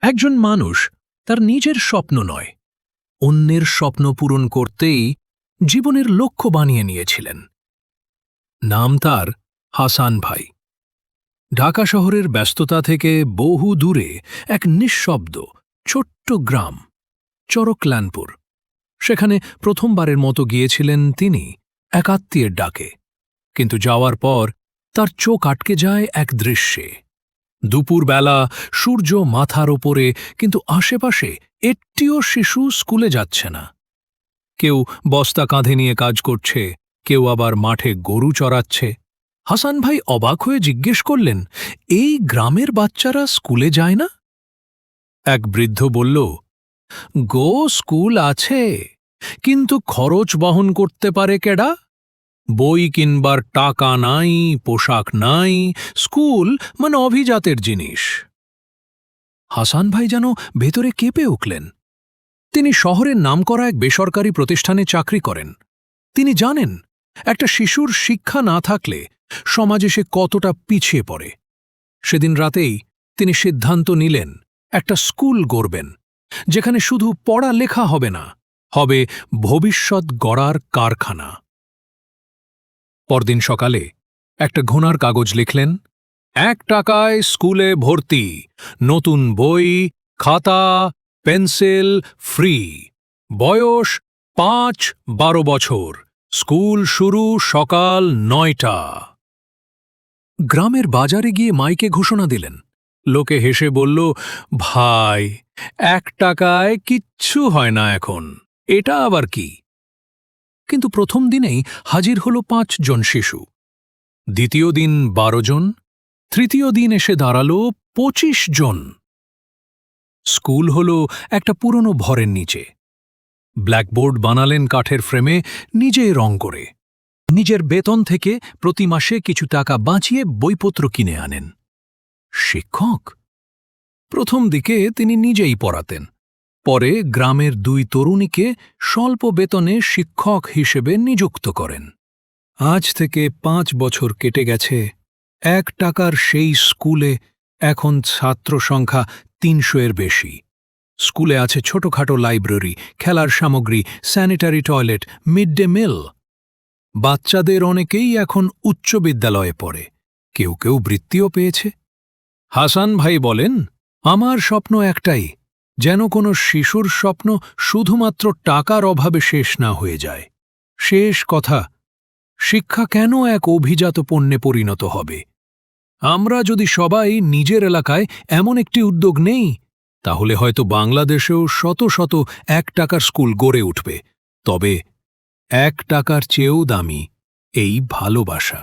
একজন মানুষ তার নিজের স্বপ্ন নয়, অন্যের স্বপ্ন পূরণ করতেই জীবনের লক্ষ্য বানিয়ে নিয়েছিলেন। নাম তার হাসান ভাই। ঢাকা শহরের ব্যস্ততা থেকে বহু দূরে এক নিঃশব্দ ছোট্ট গ্রাম চরকল্যাণপুর। সেখানে প্রথমবারের মতো গিয়েছিলেন তিনি এক আত্মীয়ের ডাকে। কিন্তু যাওয়ার পর তার চোখ আটকে যায় এক দৃশ্যে। দুপুরবেলা, সূর্য মাথার ওপরে, কিন্তু আশেপাশে একটিও শিশু স্কুলে যাচ্ছে না। কেউ বস্তা কাঁধে নিয়ে কাজ করছে, কেউ আবার মাঠে গরু চড়াচ্ছে। হাসান ভাই অবাক হয়ে জিজ্ঞেস করলেন, এই গ্রামের বাচ্চারা স্কুলে যায় না? এক বৃদ্ধ বলল, স্কুল আছে, কিন্তু খরচ বহন করতে পারে কেডা? বই কিনবার টাকা নাই, পোশাক নাই, স্কুল মানে অভিজাতের জিনিস। হাসান ভাই যেন ভেতরে কেঁপে উঠলেন। তিনি শহরের নামকরা এক বেসরকারি প্রতিষ্ঠানে চাকরি করেন। তিনি জানেন, একটা শিশুর শিক্ষা না থাকলে সমাজে সে কতটা পিছিয়ে পড়ে। সেদিন রাতেই তিনি সিদ্ধান্ত নিলেন, একটা স্কুল গড়বেন, যেখানে শুধু পড়ালেখা হবে না, হবে ভবিষ্যৎ গড়ার কারখানা। পরদিন সকালে একটা ঘোড়ার কাগজ লিখলেন, 1 টাকায় স্কুলে ভর্তি, নতুন বই, খাতা, পেন্সিল ফ্রি, বয়স 5-12 বছর, স্কুল শুরু সকাল 9টা। গ্রামের বাজারে গিয়ে মাইকে ঘোষণা দিলেন। লোকে হেসে বলল, ভাই, 1 টাকায় কিচ্ছু হয় না এখন, এটা আবার কি? কিন্তু প্রথম দিনেই হাজির হল 5 জন শিশু, দ্বিতীয় দিন 12 জন, তৃতীয় দিন এসে দাঁড়াল 25 জন। স্কুল হল একটা পুরনো ঘরের নিচে। ব্ল্যাকবোর্ড বানালেন কাঠের ফ্রেমে, নিজেই রং করে। নিজের বেতন থেকে প্রতি মাসে কিছু টাকা বাঁচিয়ে বইপত্র কিনে আনেন। শিক্ষক? প্রথম দিকে তিনি নিজেই পড়াতেন। পরে গ্রামের 2 তরুণীকে স্বল্প বেতনে শিক্ষক হিসেবে নিযুক্ত করেন। আজ থেকে 5 বছর কেটে গেছে। 1 টাকার সেই স্কুলে এখন ছাত্র সংখ্যা 300-এর বেশি। স্কুলে আছে ছোটখাটো লাইব্রেরি, খেলার সামগ্রী, sanitary toilet, mid day meal. বাচ্চাদের অনেকেই এখন উচ্চ বিদ্যালয়ে পড়ে, কেউ কেউ বৃত্তিও পেয়েছে। হাসান ভাই বলেন, আমার স্বপ্ন একটাই, যেন কোনো শিশুর স্বপ্ন শুধুমাত্র টাকার অভাবে শেষ না হয়ে যায়। শেষ কথা, শিক্ষা কেন এক অভিজাত পণ্যে পরিণত হবে? আমরা যদি সবাই নিজের এলাকায় এমন একটি উদ্যোগ নেই, তাহলে হয়তো বাংলাদেশেও শত শত 1 টাকার স্কুল গড়ে উঠবে। তবে 1 টাকার চেয়েও দামি এই ভালোবাসা।